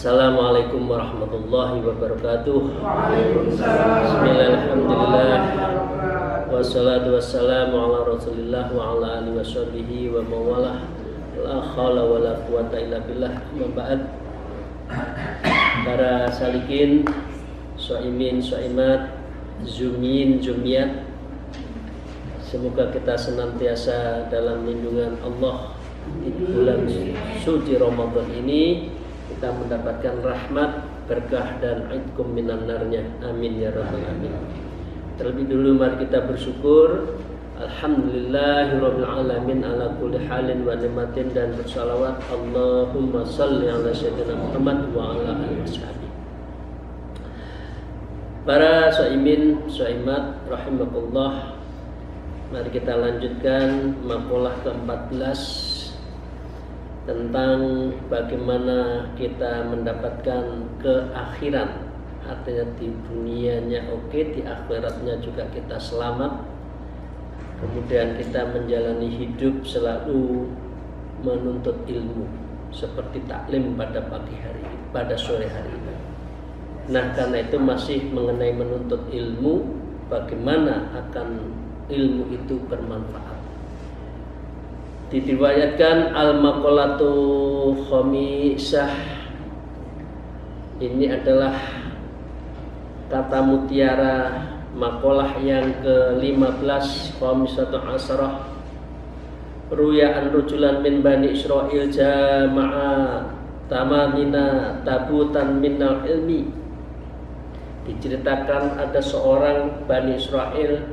Assalamualaikum warahmatullahi wabarakatuh. Bismillahirrahmanirrahim. Wassalatu wassalamu ala rasulillah wa ala alihi washabihi wa mawalah. La hawla wa la quwata illa billah. Amma ba'd. Para salikin, shaimin, shaimat, zumin, zumiyat, semoga kita senantiasa dalam lindungan Allah di bulan suci Ramadan ini. Kita mendapatkan rahmat, berkah dan idkum minan narnya. Amin ya rabbal alamin. Terlebih dulu mari kita bersyukur. Alhamdulillahirabbil alamin ala kulli halin wa ni'matin, dan bersalawat Allahumma shalli ala sayyidina Muhammad wa ala alihi washabihi. Para shaimin, shaimat rahimakumullah, mari kita lanjutkan makalah ke-14 tentang bagaimana kita mendapatkan keakhiran. Artinya di dunianya oke, di akhiratnya juga kita selamat. Kemudian kita menjalani hidup selalu menuntut ilmu, seperti taklim pada pagi hari, pada sore hari. Nah, karena itu masih mengenai menuntut ilmu, bagaimana akan ilmu itu bermanfaat. Diriwayatkan al-maqalatu khamisah, ini adalah kata mutiara makalah yang ke-15, khamisatu asrah. Ruya an rujulan min bani Israil jama'a tamanina tabutan minal ilmi. Diceritakan ada seorang Bani Israel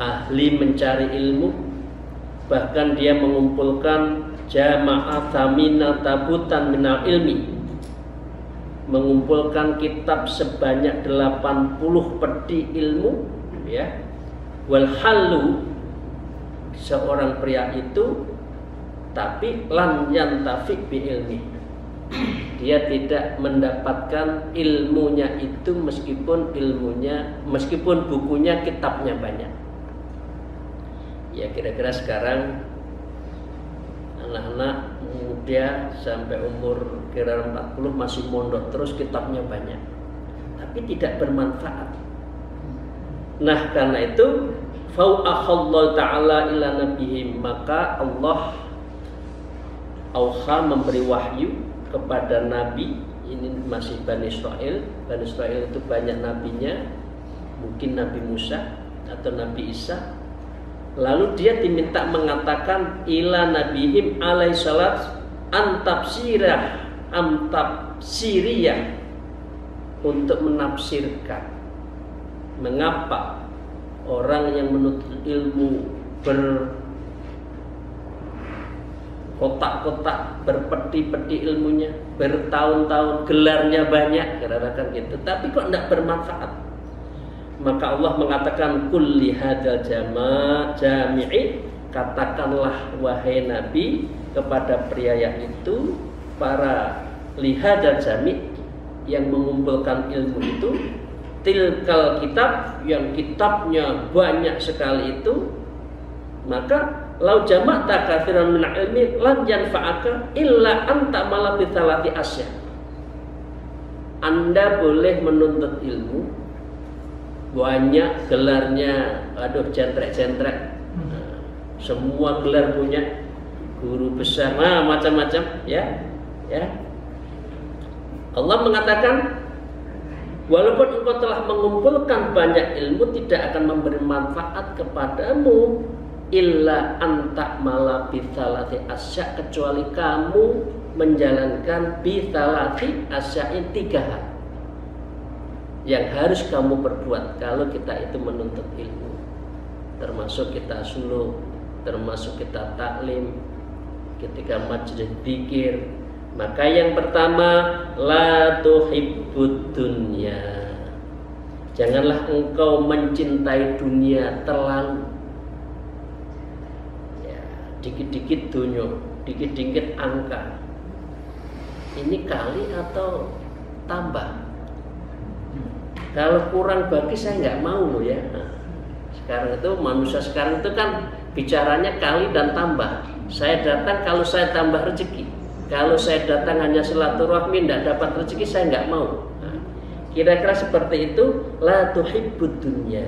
ahli mencari ilmu, bahkan dia mengumpulkan jama'at tamina tabutan minal ilmi, mengumpulkan kitab sebanyak 80 peti ilmu, ya. Wal halu, seorang pria itu, tapi lam yantafi bi ilmi, dia tidak mendapatkan ilmunya itu, meskipun bukunya, kitabnya banyak. Ya, kira-kira sekarang anak-anak muda sampai umur kira 40 masih mondok terus, kitabnya banyak tapi tidak bermanfaat. Nah, karena itu fau'akhallahu ta'ala ila nabihim, maka Allah memberi wahyu kepada nabi. Ini masih Bani Israel. Bani Israel itu banyak nabinya, mungkin Nabi Musa atau Nabi Isa. Lalu dia diminta mengatakan ila nabihim alaihi salat antafsiriyah, untuk menafsirkan mengapa orang yang menuntut ilmu berkotak-kotak, berpeti-peti ilmunya, bertahun-tahun, gelarnya banyak, kira-kira gitu, tapi kok tidak bermanfaat. Maka Allah mengatakan kulli hadal jami'i, katakanlah wahai Nabi kepada pria yang itu, para lihadal jami', yang mengumpulkan ilmu itu, tilkal kitab, yang kitabnya banyak sekali itu, maka lau jama'ta katsiran min ilmi lan yanfa'aka illa anta mala bi thalati asya. Anda boleh menuntut ilmu banyak, gelarnya aduh centrek-centrek, semua gelar punya, guru besar, macam-macam, ya. Allah mengatakan walaupun engkau telah mengumpulkan banyak ilmu, tidak akan memberi manfaat kepadamu illa anta mala bithalati asya, kecuali kamu menjalankan bithalati asyain, 3 hal yang harus kamu perbuat kalau kita itu menuntut ilmu, termasuk kita suluk, termasuk kita taklim, ketika majlis dzikir. Maka yang pertama, la tuhibbud dunya, Janganlah engkau mencintai dunia terlalu. Ya, dikit-dikit dunia, dikit-dikit angka. Ini kali atau tambah? Kalau kurang bagi saya nggak mau loh ya. Nah, sekarang itu manusia sekarang itu kan bicaranya kali dan tambah. Saya datang kalau saya tambah rezeki. Kalau saya datang hanya silaturahmi tidak dapat rezeki, saya nggak mau. Nah, kira-kira seperti itu. La tuhibbud dunya.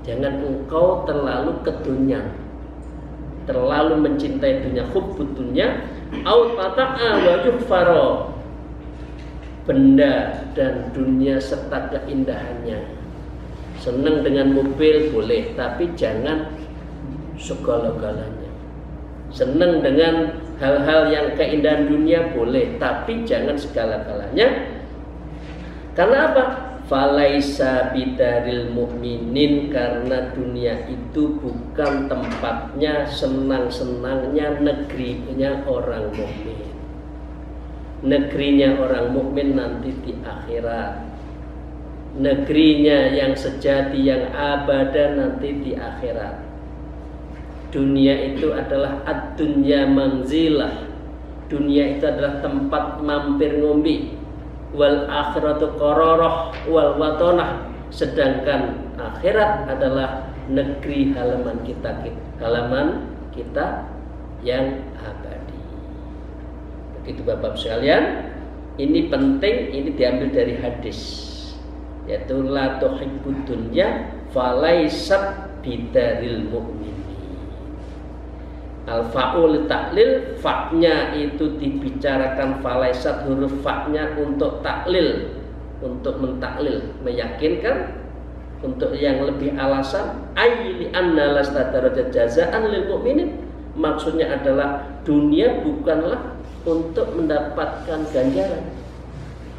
Jangan engkau terlalu kedunyan, terlalu mencintai dunia. Hubbud dunya au tata'a wa yughfara. Benda dan dunia serta keindahannya. Senang dengan mobil boleh, tapi jangan segala-galanya. Senang dengan hal-hal yang keindahan dunia boleh, tapi jangan segala-galanya. Karena apa? Falaisa bidaril mu'minin, karena dunia itu bukan tempatnya senang-senangnya negerinya orang mukmin. Negerinya orang mukmin nanti di akhirat. Negerinya yang sejati, yang abadi nanti di akhirat. Dunia itu adalah ad-dunya manzilah. Dunia itu adalah tempat mampir ngombe. Wal akhiratu qararah wal watonah. Sedangkan akhirat adalah negeri halaman kita yang abadi. Begitu Bapak sekalian. Ini penting, ini diambil dari hadis, yaitu la tuhibbud dunya falaisat bidaril mu'min. Al-fa'ul taklil, fa'nya itu dibicarakan falaisat, huruf fa'nya untuk taklil, untuk mentaklil, meyakinkan, untuk yang lebih alasan. Ayli anna lastadaraja jazaan lil mu'minin, maksudnya adalah dunia bukanlah untuk mendapatkan ganjaran.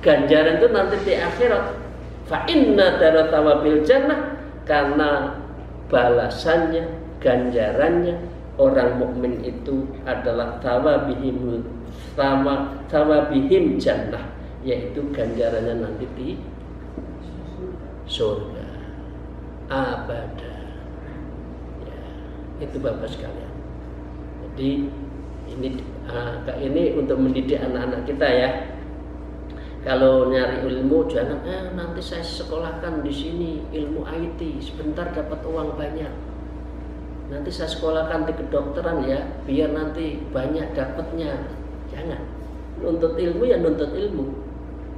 Ganjaran itu nanti di akhirat. Fa inna daratawa bil jannah, karena balasannya, ganjarannya orang mukmin itu adalah tawabihim jannah, yaitu ganjarannya nanti di surga abada. Ya, itu Bapak sekalian. Jadi ini untuk mendidik anak-anak kita ya. Kalau nyari ilmu jangan nanti saya sekolahkan di sini ilmu IT, sebentar dapat uang banyak. Nanti saya sekolahkan di kedokteran ya, biar nanti banyak dapatnya. Jangan. Nuntut ilmu ya nuntut ilmu,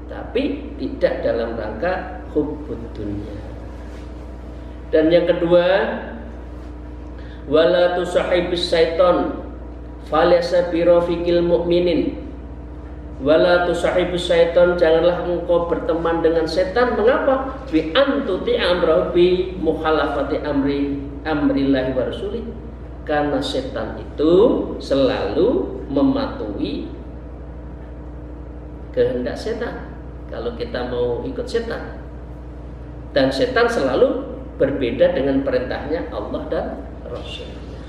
tapi tidak dalam rangka hubbud dunya. Dan yang kedua, wala tusahibis syaiton falaysa birafiqil mu'minin. Wala tusahibis syaiton, janganlah engkau berteman dengan setan. Mengapa? Bi antuti amrahu bi mukhalafati amrillahi wa rasulih. Karena setan itu selalu mematuhi kehendak setan. Kalau kita mau ikut setan, dan setan selalu berbeda dengan perintahnya Allah dan Rasulnya.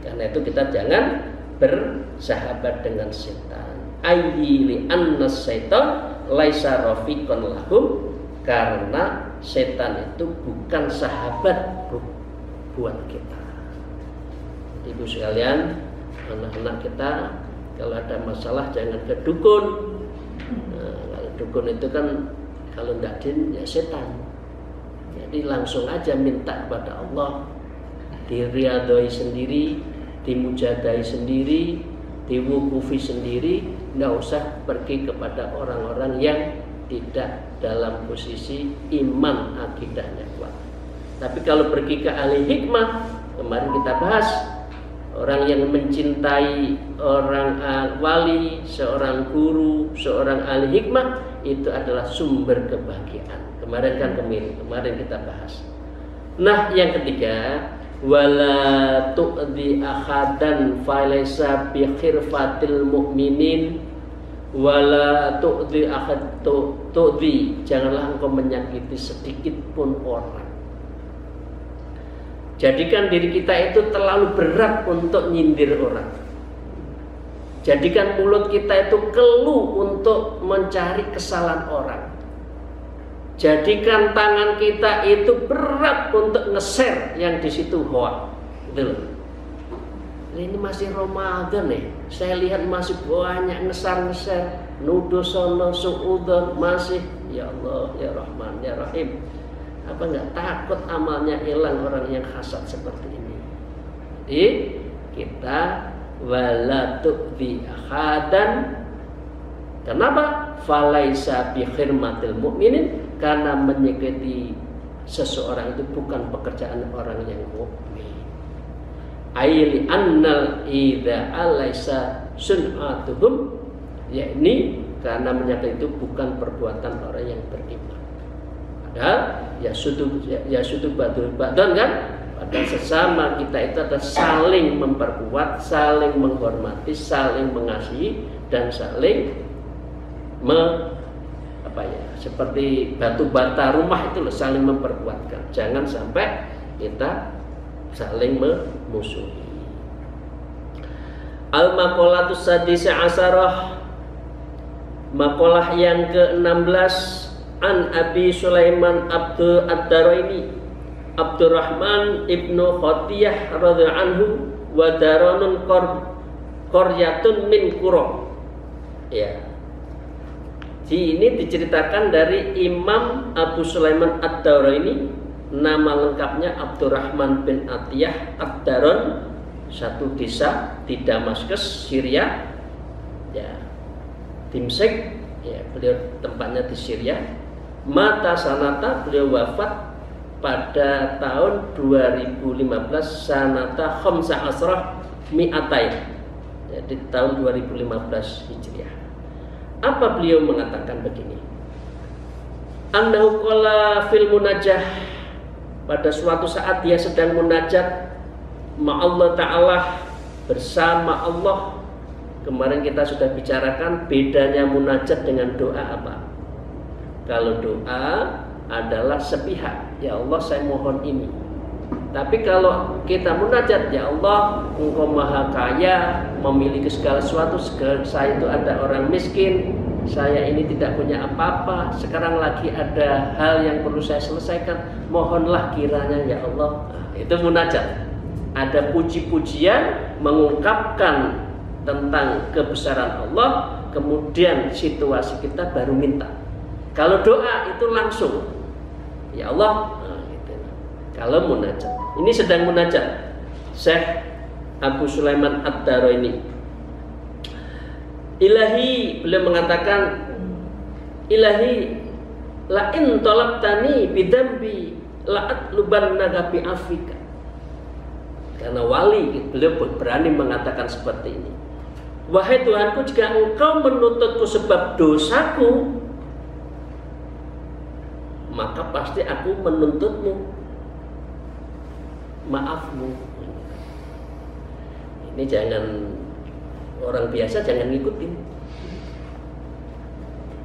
Karena itu kita jangan bersahabat dengan setan. Ayyi li anna syaitan laisa rafiqan lahum, karena setan itu bukan sahabat buat kita. Ibu sekalian, anak-anak kita kalau ada masalah jangan ke dukun. Nah, dukun itu kan kalau tidak jin ya setan. Jadi langsung aja minta kepada Allah, diriadoi sendiri, dimujadai sendiri, diwukufi sendiri. Tidak usah pergi kepada orang-orang yang tidak dalam posisi iman akidahnya kuat. Tapi kalau pergi ke ahli hikmah, kemarin kita bahas, orang yang mencintai orang wali, seorang guru, seorang ahli hikmah, itu adalah sumber kebahagiaan. Kemarin kita bahas. Nah, yang ketiga, wala tu'di ahadan falaysa bi khirfatil mu'minin, wala tu'di ahad tu'di, janganlah engkau menyakiti sedikit pun orang. Jadikan diri kita itu terlalu berat untuk nyindir orang. Jadikan mulut kita itu keluh untuk mencari kesalahan orang. Jadikan tangan kita itu berat untuk nge-share yang di situ hoax. Gitu loh. Ini masih Ramadan nih. Saya lihat masih banyak nge-share, nuduh sono suudzon masih. Ya Allah, ya Rahman, ya Rahim. Apa enggak takut amalnya hilang orang yang hasad seperti ini? Jadi kita wala tu'dhi ahadan. Kenapa? Falaisa bi khirmatil mu'minin, karena menyakiti seseorang itu bukan pekerjaan orang yang mukmin. Aili annal idza alaisa sun'atuhum, yakni karena menyakiti itu bukan perbuatan orang yang beriman. Padahal ya sudu badun kan? Padahal sesama kita itu adalah saling memperkuat, saling menghormati, saling mengasihi, dan saling seperti batu bata rumah itu loh, saling memperkuatkan. Jangan sampai kita saling memusuhi. Al-maqalatus sadisah asarah, maqalah yang ke-16, an Abi Sulaiman Abdul Ad-Daraini Abdurrahman ibnu Khatiyah radhiyallahu anhu wa daranun qaryatun min qura. Ya. Ini diceritakan dari Imam Abu Sulaiman Ad-Daraini, nama lengkapnya Abdurrahman bin Atiyah Ad-Daran, satu desa di Damaskus, Syria. Ya. Dimsek, ya, beliau tempatnya di Syria. Mata sanata, beliau wafat pada tahun 2015 sanata khamsa asrah mi'atain. Jadi tahun 2015 Hijriah. Apa beliau mengatakan begini? Annahu qala fil munajah, pada suatu saat dia sedang munajat ma'allah ta'ala, bersama Allah. Kemarin kita sudah bicarakan bedanya munajat dengan doa apa. Kalau doa adalah sepihak, ya Allah saya mohon ini. Tapi kalau kita munajat, ya Allah Engkau maha kaya, memiliki segala sesuatu, saya itu ada orang miskin, saya ini tidak punya apa-apa, sekarang lagi ada hal yang perlu saya selesaikan, mohonlah kiranya ya Allah. Nah, itu munajat. Ada puji-pujian, mengungkapkan tentang kebesaran Allah, kemudian situasi kita baru minta. Kalau doa itu langsung, ya Allah. Nah, gitu. Kalau munajat, ini sedang munajat Syekh Abu Sulaiman Ad-Daraini. Ilahi, beliau mengatakan, Ilahi la in talabtani bidambi la atlubannaga bi afika. Karena wali, beliau berani mengatakan seperti ini. Wahai Tuhanku, jika Engkau menuntutku sebab dosaku, maka pasti aku menuntutmu maafmu. Ini jangan, orang biasa jangan ngikutin.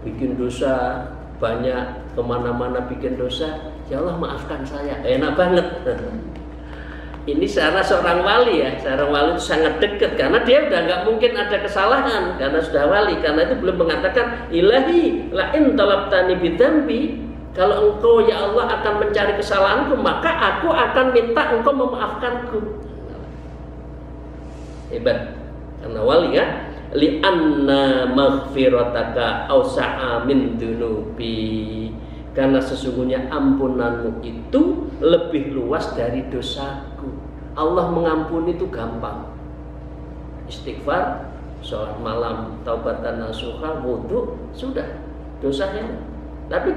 Bikin dosa banyak, kemana-mana bikin dosa, ya Allah maafkan saya, enak banget. Ini cara seorang wali ya, seorang wali itu sangat dekat karena dia udah nggak mungkin ada kesalahan karena sudah wali. Karena itu belum mengatakan Ilahi la in talabtani bidzambi, kalau engkau ya Allah akan mencari kesalahanku, maka aku akan minta engkau memaafkanku. Hebat, karena wali ya. Li'anna maghfirataka awsa'a min dunubi, karena sesungguhnya ampunanmu itu lebih luas dari dosaku. Allah mengampuni itu gampang. Istighfar, sholat malam, taubatan nasuha, wudu, sudah dosanya. Tapi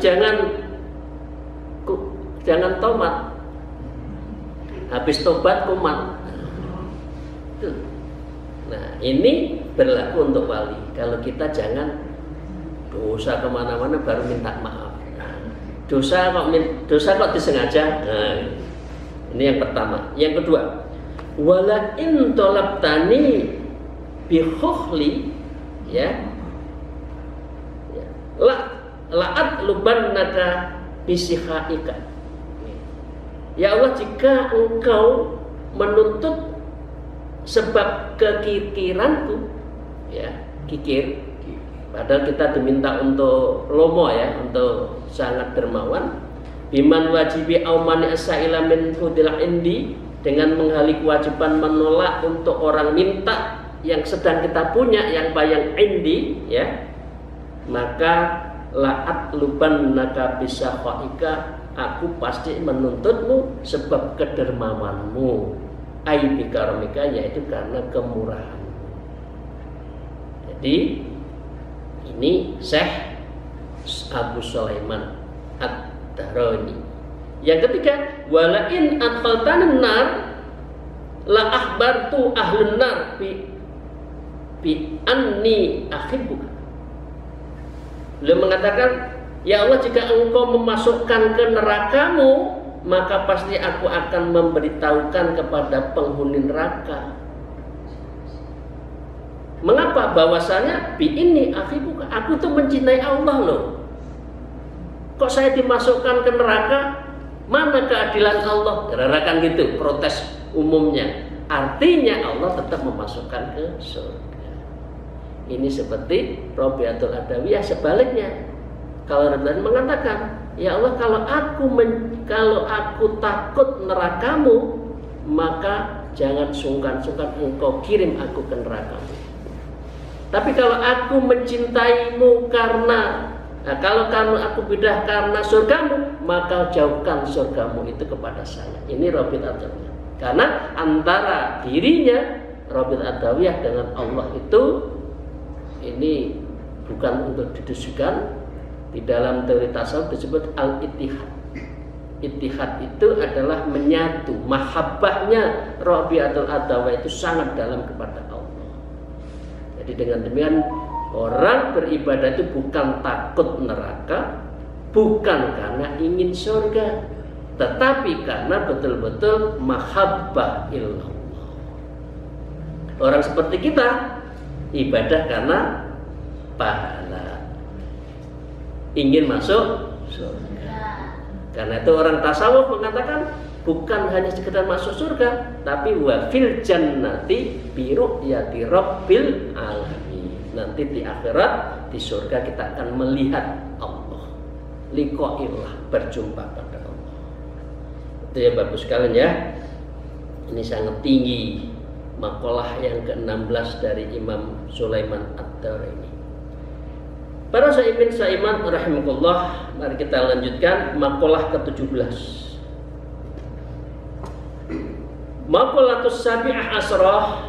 jangan tomat, habis tobat kumat. Nah ini berlaku untuk wali. Kalau kita jangan dosa kemana-mana baru minta maaf. Dosa kok disengaja. Nah, ini yang pertama. Yang kedua, wala in talabtani bi khukhli, ya la'at lubannaka bisihaika. Ya Allah, jika engkau menuntut sebab kekikiranku, ya kikir, padahal kita diminta untuk lomo ya, untuk sangat dermawan. Biman wajibi aumani asaila min hudil indi, dengan menghali kewajiban menolak untuk orang minta yang sedang kita punya, yang bayang indi, ya. Maka la'at luban naka bisa khaika, aku pasti menuntutmu sebab kedermawanmu, ai bikaramika, yaitu karena kemurahan. Jadi ini Syekh Abu Sulaiman Ad-Darani. Yang ketiga, walain adkhaltanan nar la akhbartu ahlun nar bi anni akhibuka. Beliau mengatakan, ya Allah, jika engkau memasukkan ke nerakamu, maka pasti aku akan memberitahukan kepada penghuni neraka. Mengapa? Bahwasanya bi ini akhibuka, aku tuh mencintai Allah loh. Kok saya dimasukkan ke neraka? Mana keadilan Allah? Kira-kira gitu protes umumnya. Artinya Allah tetap memasukkan ke surga. Ini seperti Rabi'atul Adawiyah sebaliknya. Kalau Rabi'atul mengatakan, ya Allah, kalau aku takut nerakamu, maka jangan sungkan-sungkan engkau kirim aku ke nerakamu. Tapi kalau aku mencintaimu kalau aku bidah karena surgamu, maka jauhkan surgamu itu kepada saya. Ini Rabi'atul Adawiyah. Karena antara dirinya Rabi'atul Adawiyah dengan Allah itu, ini bukan untuk didiskusikan. Di dalam teori tasawuf disebut al-ittihad. Ittihad itu adalah menyatu. Mahabbahnya Rabi'atul Adawiyah itu sangat dalam kepada Allah. Jadi dengan demikian orang beribadah itu bukan takut neraka, bukan karena ingin surga, tetapi karena betul-betul mahabbah illallah. Orang seperti kita ibadah karena pahala, ingin masuk surga. Karena itu orang tasawuf mengatakan bukan hanya sekedar masuk surga, tapi wa fil jannati bi ru'yati rabbil alamin. Nanti di akhirat, di surga kita akan melihat Allah, liqa'illah, berjumpa pada Allah. Itu ya bagus sekali ya. Ini sangat tinggi makalah yang ke-16 dari Imam Sulaiman Ad-Darani. Para saiman rahimakumullah, mari kita lanjutkan makalah ke-17. Maqalatus sabi'ah asrah,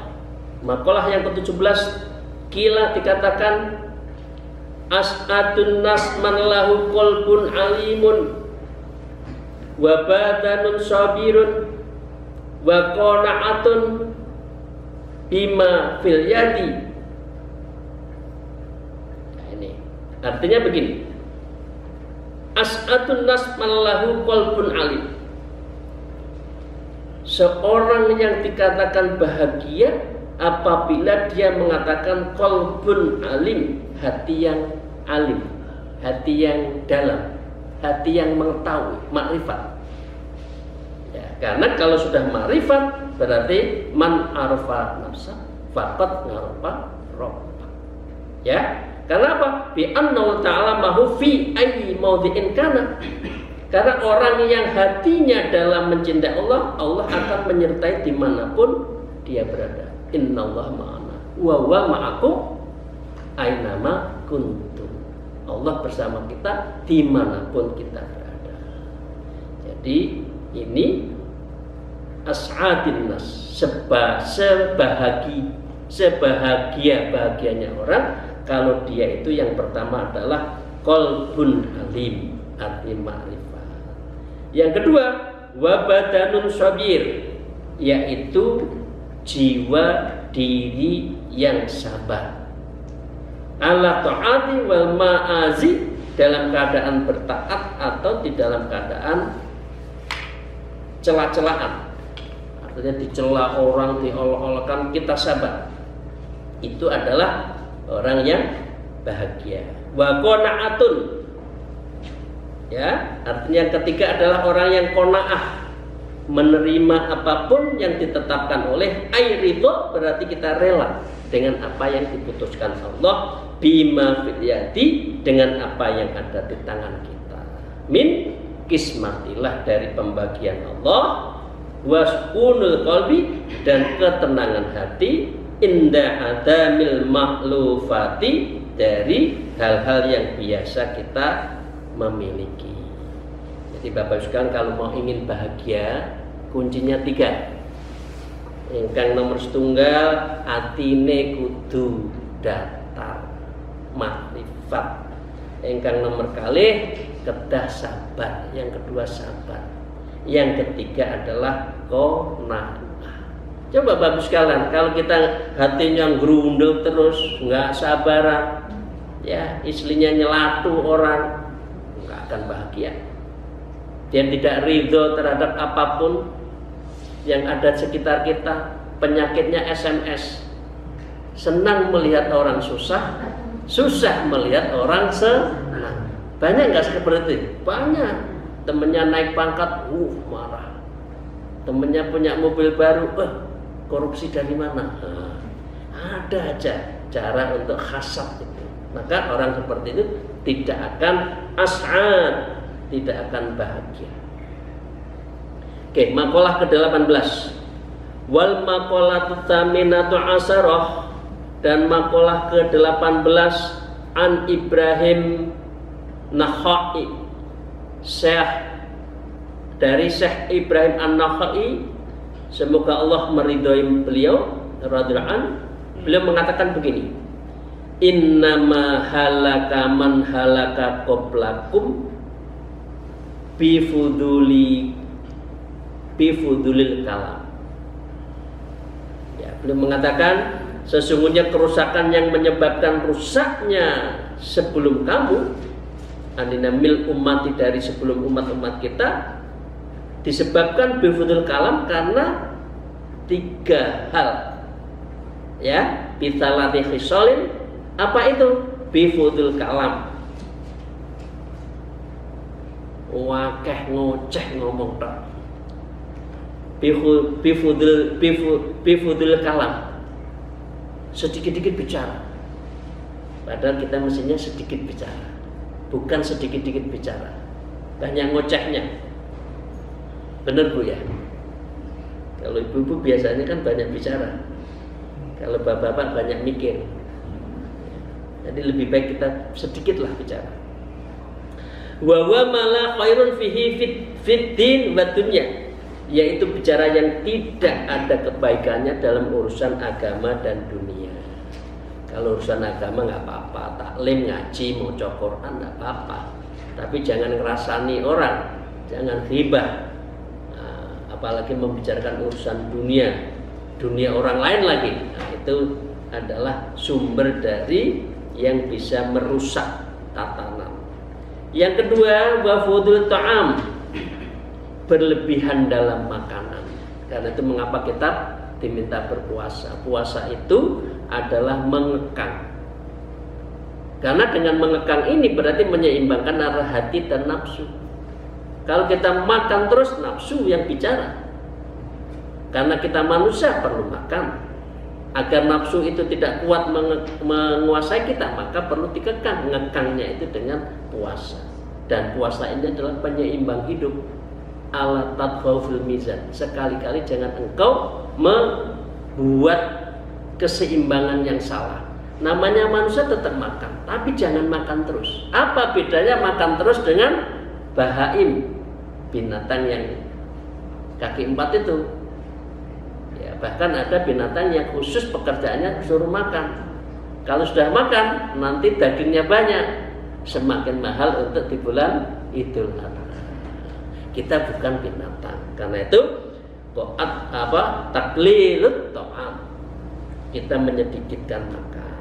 makalah yang ke-17. Kila dikatakan as'adun nas man lahu qalbun alimun wa badanun sabirun wa qana'atun bima fil yadi. Nah, ini artinya begini. As'adun nas man lahu qalbun alim. Seorang yang dikatakan bahagia apabila dia mengatakan qalbun alim, hati yang alim, hati yang dalam, hati yang mengetahui, makrifat. Ya, karena kalau sudah makrifat berarti man arfa nafsa faqad ngarafa rabbah. Ya, karena apa? Bi annahu ta'ala mahu fi ayyi mawdhi'in kana. Karena orang yang hatinya dalam mencintai Allah, Allah akan menyertai dimanapun dia berada. Innallaha ma'ana wa huwa ma'akum ainama kuntum. Allah bersama kita dimanapun kita berada. Jadi ini as'adin nas, sebahagia-bahagianya orang kalau dia itu yang pertama adalah qalbun alim, arti ma'rifat. Yang kedua, wa badanun sabir, yaitu jiwa diri yang sabar. Ala ta'ati wal ma'azi, dalam keadaan bertaat atau di dalam keadaan celah-celahan. Artinya dicela orang, diolok-olokkan, kita sabar. Itu adalah orang yang bahagia. Wa qana'atun, ya, artinya yang ketiga adalah orang yang qanaah, menerima apapun yang ditetapkan oleh ridho, berarti kita rela dengan apa yang diputuskan Allah, bima fil yadi, dengan apa yang ada di tangan kita. min kismatillah, dari pembagian Allah, waskunul qalbi, dan ketenangan hati, inda adamil maklufati, dari hal-hal yang biasa kita memiliki. Jadi Bapak sekalian, kalau mau ingin bahagia, kuncinya 3. Ingkang nomor setunggal, atine kudu datar makrifat. Ingkang nomor kalih, kedah sabar. Yang kedua sabar. Yang ketiga adalah qanaah. Coba Bapak sekalian, kalau kita hatinya gerundel terus, nggak sabaran, ya istrinya nyelatu orang, nggak akan bahagia. Dia tidak ridho terhadap apapun yang ada di sekitar kita, penyakitnya SMS, senang melihat orang susah, susah melihat orang senang. Banyak nggak seperti itu? Banyak. Temennya naik pangkat, marah. Temennya punya mobil baru, korupsi dari mana? Ada aja cara untuk hasad itu. Maka orang seperti itu tidak akan as'ad, tidak akan bahagia. Oke, makalah ke-18. Wal maqalatu tsaminatu asharah, dan makalah ke-18 an Ibrahim Nakhai, Syekh dari Syekh Ibrahim An-Nakhai, semoga Allah meridhai beliau radhiyallahu an. Beliau mengatakan begini: innama halaka man halaka qablakum bifudulil kalam. Ya, beliau mengatakan sesungguhnya kerusakan yang menyebabkan rusaknya sebelum kamu, aninamil umati, dari sebelum umat-umat kita, disebabkan bifudul kalam karena 3 hal. Ya, bisalati khisalin. Apa itu? Bifudul kalam. Wakeh ngoceh ngomong tak. Bifudul kalam, sedikit-sedikit bicara. Padahal kita mestinya sedikit bicara, bukan sedikit-sedikit bicara, banyak ngocehnya. Benar Bu ya? Kalau ibu-ibu biasanya kan banyak bicara, kalau bapak-bapak banyak mikir. Jadi lebih baik kita sedikitlah bicara. Wa malah khairun fihi fid din wa dunya, yaitu bicara yang tidak ada kebaikannya dalam urusan agama dan dunia. Kalau urusan agama nggak apa-apa, taklim, ngaji, mau Quran nggak apa-apa, tapi jangan ngerasani orang, jangan ghibah, apalagi membicarakan urusan dunia orang lain lagi. Nah, itu adalah sumber dari yang bisa merusak tatanan. Yang kedua, wafudul ta'am, berlebihan dalam makanan. Karena itu mengapa kita diminta berpuasa. Puasa itu adalah mengekang. Karena dengan mengekang ini berarti menyeimbangkan arah hati dan nafsu. Kalau kita makan terus, nafsu yang bicara. Karena kita manusia perlu makan. Agar nafsu itu tidak kuat menguasai kita, maka perlu dikekang. Ngekangnya itu dengan puasa. Dan puasa ini adalah penyeimbang hidup. Ala tadfawfil mizan, sekali-kali jangan engkau membuat keseimbangan yang salah. Namanya manusia tetap makan, tapi jangan makan terus. Apa bedanya makan terus dengan bahaim, binatang yang kaki 4 itu? Ya, bahkan ada binatang yang khusus pekerjaannya suruh makan. Kalau sudah makan, nanti dagingnya banyak, semakin mahal untuk di bulan Idul Adha. Kita bukan binatang. Karena itu taklilut ta'am, kita menyedikitkan makan.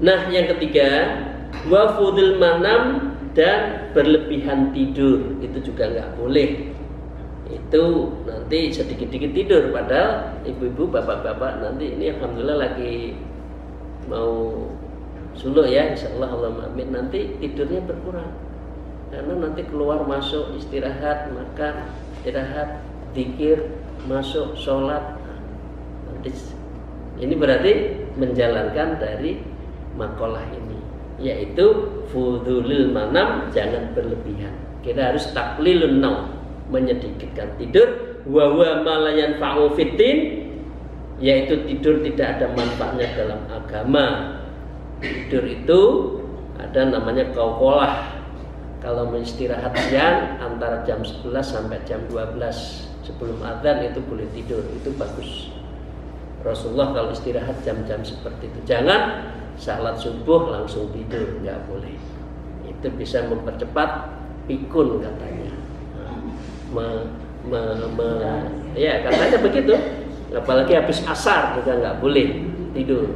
Nah, yang ketiga, wafudul manam, dan berlebihan tidur. Itu juga nggak boleh. Itu nanti sedikit-sedikit tidur. Padahal ibu-ibu, bapak-bapak nanti ini alhamdulillah lagi mau suluh ya, insyaallah, Allahumma amin, nanti tidurnya berkurang. Karena nanti keluar masuk istirahat, makan, istirahat, zikir, masuk sholat. Nanti ini berarti menjalankan dari makalah ini. yaitu fudulil manam, jangan berlebihan. Kita harus taklilun naum, menyedikitkan tidur. Wa huwa ma la yanfa'u fiddin, yaitu tidur tidak ada manfaatnya dalam agama. Tidur itu ada namanya qauqalah. Kalau beristirahat siang antara jam 11 sampai jam 12 sebelum adzan itu boleh tidur, itu bagus. Rasulullah kalau istirahat jam-jam seperti itu. Jangan salat subuh langsung tidur, nggak boleh. Itu bisa mempercepat pikun katanya. Ya katanya begitu. Apalagi habis asar juga nggak boleh tidur.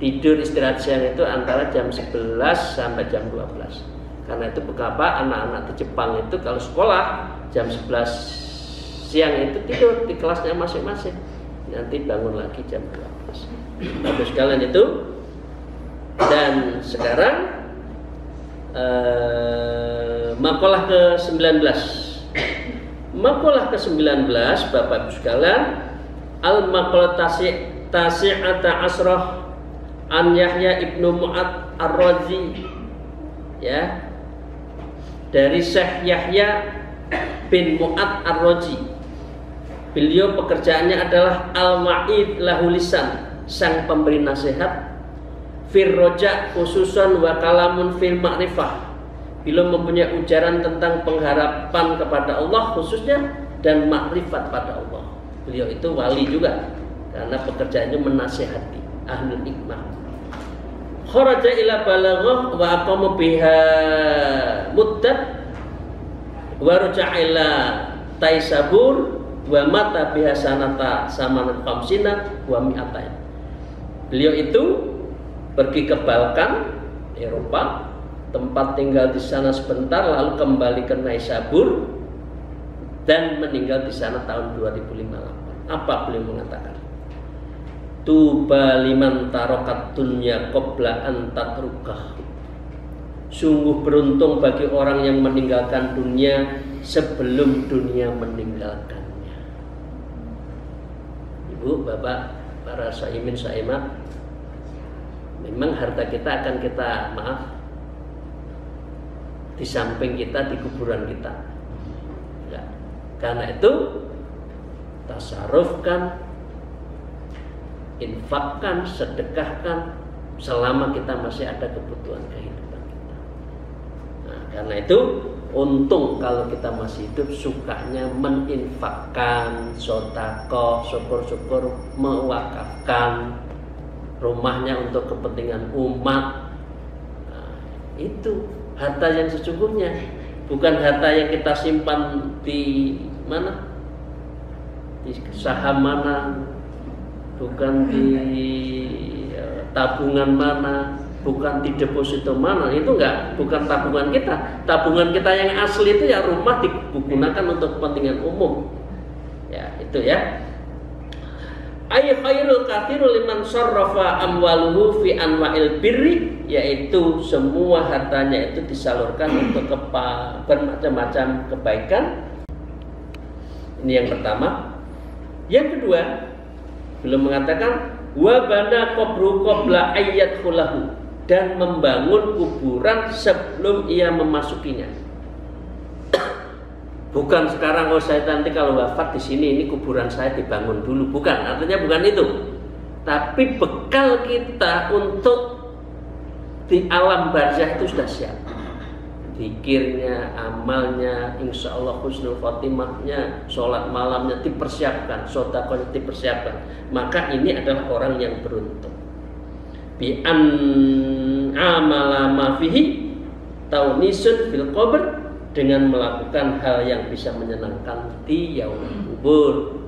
Tidur istirahat siang itu antara jam 11 sampai jam 12. Karena itu beberapa anak-anak di Jepang itu kalau sekolah jam 11 siang itu tidur di kelasnya masing-masing. Nanti bangun lagi jam 12. Bagus sekalian itu. Dan sekarang makalah ke-19. Makalah ke-19 Bapak Ibu sekalian, al-maqalah tasi'ata asrah an Yahya ibnu Mu'ad ar-Razi, ya, dari Syekh Yahya bin Mu'ad ar-Razi. Beliau pekerjaannya adalah al-ma'id lahu lisan, sang pemberi nasihat, fir roja khususan wa kalamun fil ma'rifah. Beliau mempunyai ujaran tentang pengharapan kepada Allah khususnya dan makrifat pada Allah. Beliau itu wali juga karena pekerjaannya menasihati ahlul hikmah. Kharaja ila balaghah wa aqama biha muddat wa raja'a ila Taisabur wa mata biha sanata samanat khamsina wa mi'atain. Beliau itu pergi ke Balkan, Eropa, tempat tinggal di sana sebentar, lalu kembali ke Naisabur dan meninggal di sana tahun 2058. Apa beliau mengatakan? Tuba liman tarokat dunya qabla an tatrukah. Sungguh beruntung bagi orang yang meninggalkan dunia sebelum dunia meninggalkannya. Ibu, bapak, para saimin saimat, memang harta kita akan kita di samping kita, di kuburan kita. Ya. Karena itu tasarrufkan, infakkan, sedekahkan selama kita masih ada kebutuhan kehidupan kita. Nah, karena itu untung kalau kita masih hidup sukanya meninfakkan, sedekah, syukur-syukur, mewakafkan rumahnya untuk kepentingan umat. Nah, itu harta yang sesungguhnya, bukan harta yang kita simpan di mana, di saham mana, bukan di tabungan mana, bukan di deposito mana. Itu enggak, bukan tabungan kita. Tabungan kita yang asli itu ya rumah digunakan untuk kepentingan umum. Ya, itu ya. Ay khairul kathirul liman sarrafa amwaluhu fi anwa'il birri, yaitu semua hartanya itu disalurkan untuk bermacam-macam kebaikan. Ini yang pertama. Yang kedua, belum mengatakan wa bana qabru qabla ayyadkhulahu, dan membangun kuburan sebelum ia memasukinya. Bukan sekarang, oh saya nanti kalau wafat di sini, ini kuburan saya dibangun dulu. Bukan, artinya bukan itu. Tapi bekal kita untuk di alam barzah itu sudah siap. Zikirnya, amalnya, insya Allah husnul khotimahnya, sholat malamnya dipersiapkan, sedekahnya dipersiapkan. Maka ini adalah orang yang beruntung. Bi an amala ma fihi taunisun fil qabr, dengan melakukan hal yang bisa menyenangkan di yaumul kubur.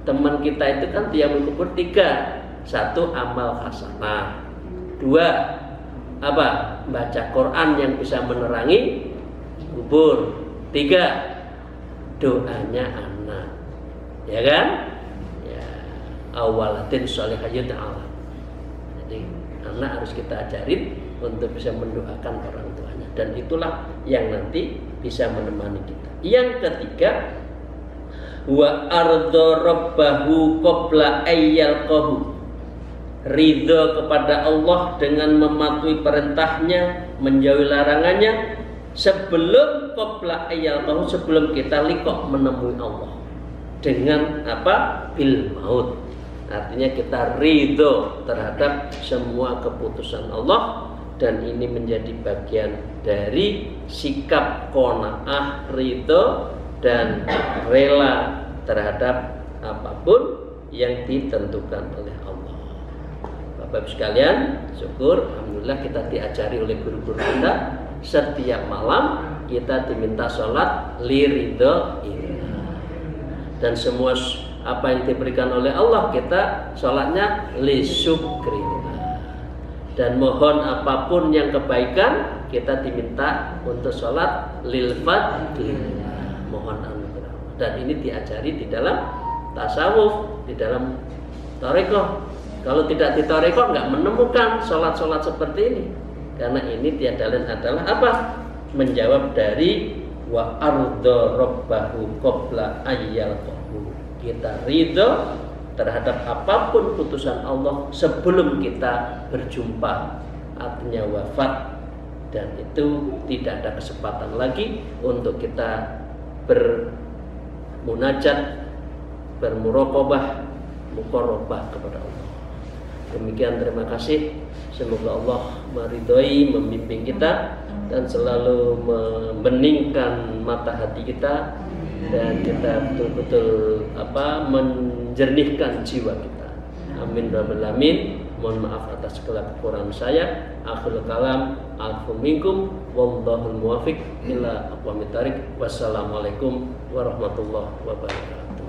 Teman kita itu kan di yaumul kubur 3. 1, amal hasanah. 2, apa? Baca Quran yang bisa menerangi kubur. 3, doanya anak. Ya kan? Ya, awalatin sholihah yud'ala. Jadi anak harus kita ajarin untuk bisa mendoakan orang tuanya, dan itulah yang nanti bisa menemani kita. Yang ketiga, wa ardha rabbahu qabla ayyalqahu, ridho kepada Allah dengan mematuhi perintahnya, menjauhi larangannya, sebelum qabla ayyalqahu, sebelum kita liqah menemui Allah. Dengan apa? Bil maut. Artinya kita ridho terhadap semua keputusan Allah, dan ini menjadi bagian dari sikap qanaah, ridho dan rela terhadap apapun yang ditentukan oleh Allah. Bapak-Ibu sekalian, syukur alhamdulillah kita diajari oleh guru-guru kita, setiap malam kita diminta sholat li ridho illah, dan semua apa yang diberikan oleh Allah kita sholatnya li syukrillah, dan mohon apapun yang kebaikan kita diminta untuk sholat lil fadlillah, mohon anugerah. Dan ini diajari di dalam tasawuf, di dalam tarekoh. Kalau tidak di tarekoh nggak menemukan sholat-sholat seperti ini, karena ini tiada lain adalah apa? Menjawab dari wa ardo robbahu qabla ayyalqahu. Kita ridho terhadap apapun putusan Allah sebelum kita berjumpa, artinya wafat. Dan itu tidak ada kesempatan lagi untuk kita bermunajat, bermuraqabah, muqarrabah kepada Allah. Demikian, terima kasih. Semoga Allah meridhoi, membimbing kita, dan selalu membeningkan mata hati kita, dan kita betul-betul menjernihkan jiwa kita. Amin rabbal alamin. Mohon maaf atas segala kekurangan saya. Akhirul kalam, afu minkum, wallahul muwaffiq ila aqwamit thariq. Wassalamualaikum warahmatullahi wabarakatuh.